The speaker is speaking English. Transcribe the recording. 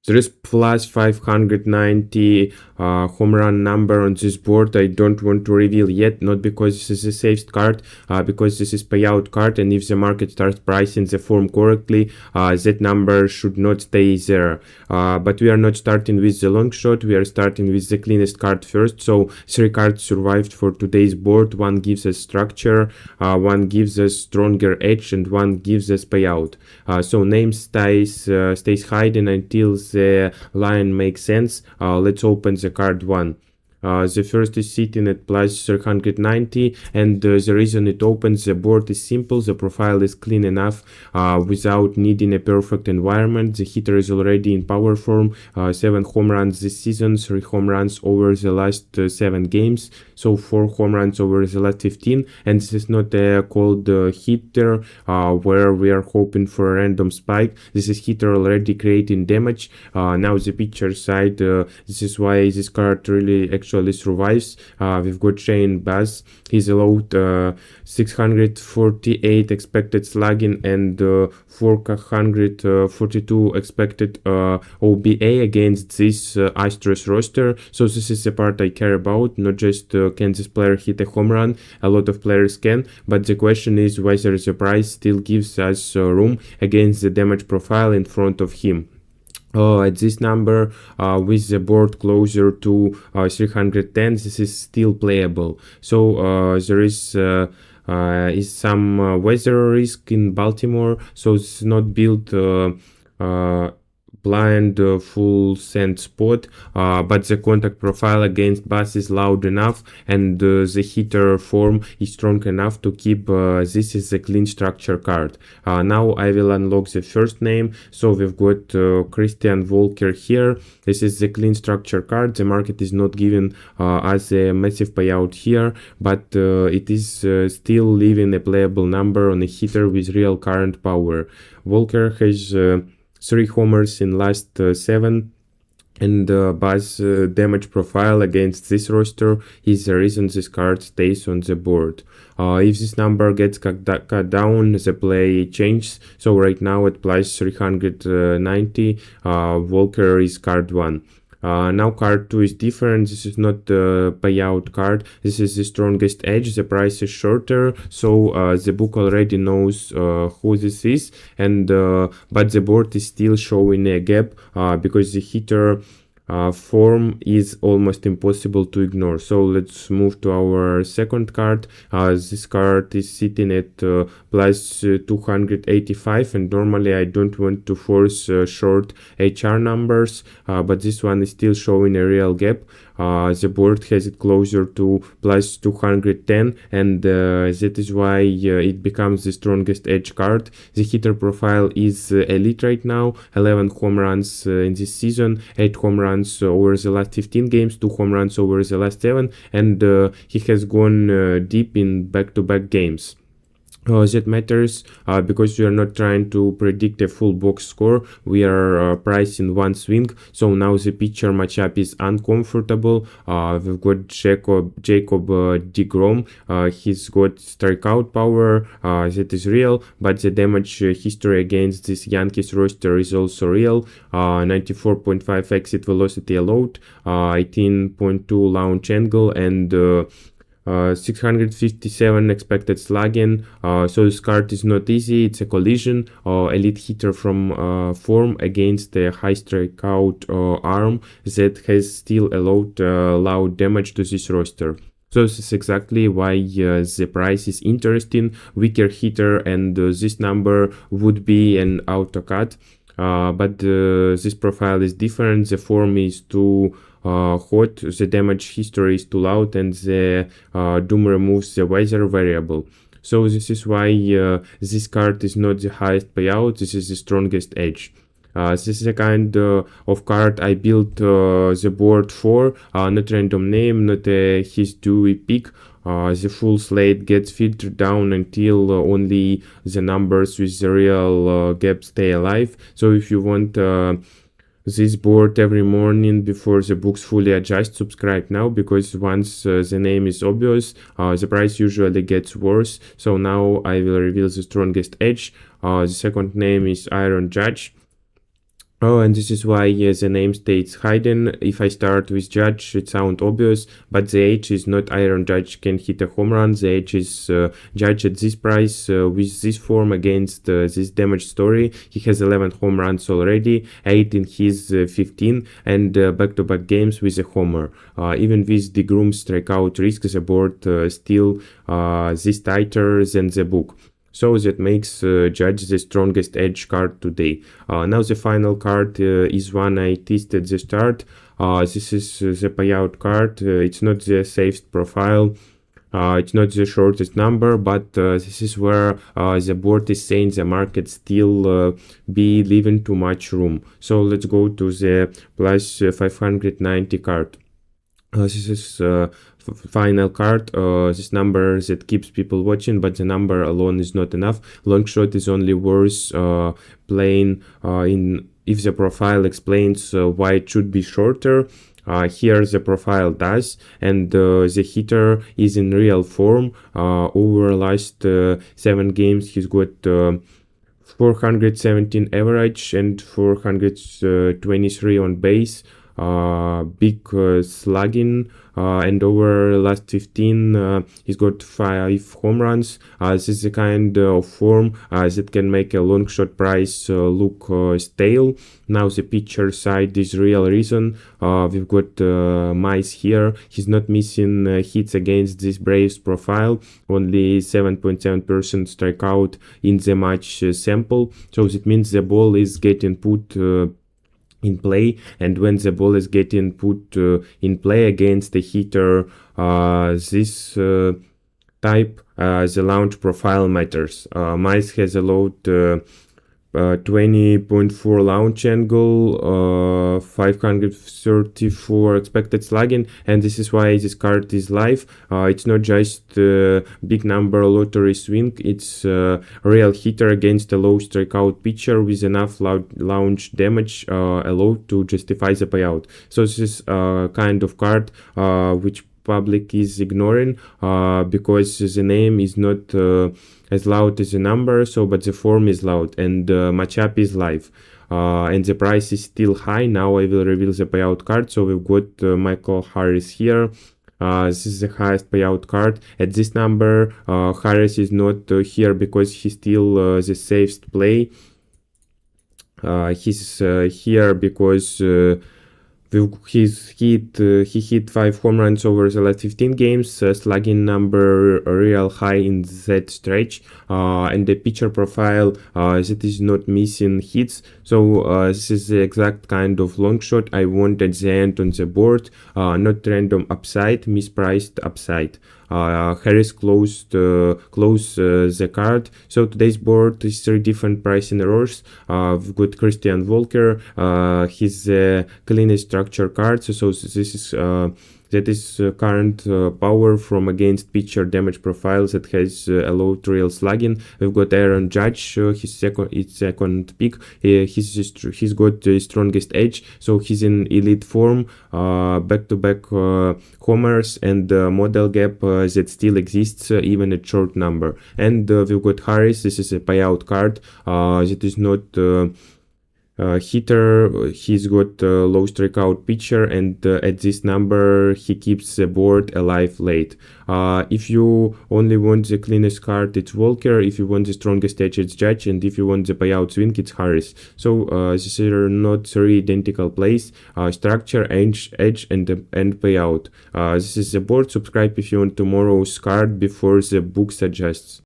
There is plus 590 home run number on this board. I don't want to reveal yet, not because this is a saved card, because this is payout card, and if the market starts pricing the form correctly, that number should not stay there. But we are not starting with the long shot, we are starting with the cleanest card first. So 3 cards survived for today's board. One gives us structure, one gives us stronger edge, and one gives us payout. So name stays hiding until the line makes sense. Let's open the card 1. The first is sitting at plus 390, and the reason it opens the board is simple. The profile is clean enough without needing a perfect environment. The hitter is already in power form, 7 home runs this season, 3 home runs over the last 7 games, so 4 home runs over the last 15, and this is not a cold hitter where we are hoping for a random spike. This is hitter already creating damage. Now the pitcher side, this is why this card really actually survives. We've got Shane Bass. He's allowed 648 expected slugging and 442 expected OBA against this Astros roster. So this is the part I care about, not just can this player hit a home run. A lot of players can, but the question is whether the price still gives us room against the damage profile in front of him. At this number, with the board closer to 310, this is still playable. So there is some weather risk in Baltimore, so it's not built blind full send spot, but the contact profile against Bass is loud enough, and the hitter form is strong enough to keep this is a clean structure card. Now I will unlock the first name. So we've got Christian Volker here. This is the clean structure card. The market is not giving us a massive payout here, but it is still leaving a playable number on a hitter with real current power. Volker has 3 homers in last 7, and Bass damage profile against this roster is the reason this card stays on the board. If this number gets cut down, the play changes. So right now at plus 390, Volker is card 1. Now card 2 is different. This is not the payout card. This is the strongest edge. The price is shorter, so the book already knows who this is, and but the board is still showing a gap because the hitter form is almost impossible to ignore. So let's move to our second card. This card is sitting at plus 285, and normally I don't want to force short HR numbers, but this one is still showing a real gap. The board has it closer to plus 210, and that is why it becomes the strongest edge card. The hitter profile is elite right now. 11 home runs in this season, 8 home runs over the last 15 games, 2 home runs over the last 7, and he has gone deep in back-to-back games. That matters because we are not trying to predict a full box score. We are pricing one swing. So now the pitcher matchup is uncomfortable. We've got Jacob DeGrom. He's got strikeout power, that is real, but the damage history against this Yankees roster is also real. 94.5 exit velocity allowed, 18.2 launch angle, and 657 expected slugging. So this card is not easy. It's a collision. Elite hitter from form against a high strikeout arm that has still allowed loud damage to this roster. So this is exactly why the price is interesting. Weaker hitter, and this number would be an auto cut. But this profile is different. The form is too hot, the damage history is too loud, and the doom removes the weather variable. So this is why this card is not the highest payout. This is the strongest edge. This is a kind of card I built the board for, not random name, not his Dewey pick. The full slate gets filtered down until only the numbers with the real gap stay alive. So if you want this board every morning before the books fully adjust, subscribe now, because once the name is obvious, the price usually gets worse. So now I will reveal the strongest edge. The second name is Iron Judge. Oh, and this is why the name states hidden. If I start with Judge, it sounds obvious, but the H is not Iron Judge can hit a home run. The H is Judge at this price with this form against this damage story. He has 11 home runs already, 8 in his 15, and back-to-back games with a homer. Even with the Groom's strikeout risk, the board still this tighter than the book. So that makes Judge the strongest edge card today. Now the final card is one I tested the start. This is the payout card. It's not the safest profile. It's not the shortest number, but this is where the board is saying the market still be leaving too much room. So let's go to the plus 590 card. This is final card. This number that keeps people watching, but the number alone is not enough. Long shot is only worth playing in if the profile explains why it should be shorter. Here the profile does, and the hitter is in real form. Over last 7 games, he's got 417 average and 423 on base. Big slugging, and over last 15 he's got 5 home runs. This is the kind of form that can make a long shot price look stale. Now the pitcher side is real reason. We've got Mice here. He's not missing hits against this Braves profile, only 7.7% strikeout in the match sample, so that means the ball is getting put in play, and when the ball is getting put in play against the hitter this type, the launch profile matters. Mice has allowed 20.4 launch angle, 534 expected slugging, and this is why this card is live. It's not just big number lottery swing, it's a real hitter against a low strikeout pitcher with enough launch damage allowed to justify the payout. So this is kind of card which public is ignoring because the name is not as loud as the number, so but the form is loud, and matchup is live, and the price is still high. Now I will reveal the payout card. So we've got Michael Harris here. This is the highest payout card at this number. Harris is not here because he's still the safest play. He's here because he hit 5 home runs over the last 15 games, slugging number real high in that stretch, and the pitcher profile that is not missing hits. So this is the exact kind of long shot I want at the end on the board, not random upside, mispriced upside. Harris closed the card. So today's board is 3 different pricing errors. We've got Christian Volker. He's the cleanest structure card. So this is that is current power from against pitcher damage profiles that has a low real slugging. We've got Aaron Judge, his second pick. He's got the strongest edge, so he's in elite form, back-to-back homers, and model gap that still exists even at short number. And we've got Harris. This is a payout card that is not hitter. He's got a low strikeout pitcher, and at this number he keeps the board alive late. If you only want the cleanest card, it's Walker. If you want the strongest edge, it's Judge, and if you want the payout swing, it's Harris. So these are not 3 identical plays. Structure, edge, and payout. This is the board. Subscribe if you want tomorrow's card before the book suggests.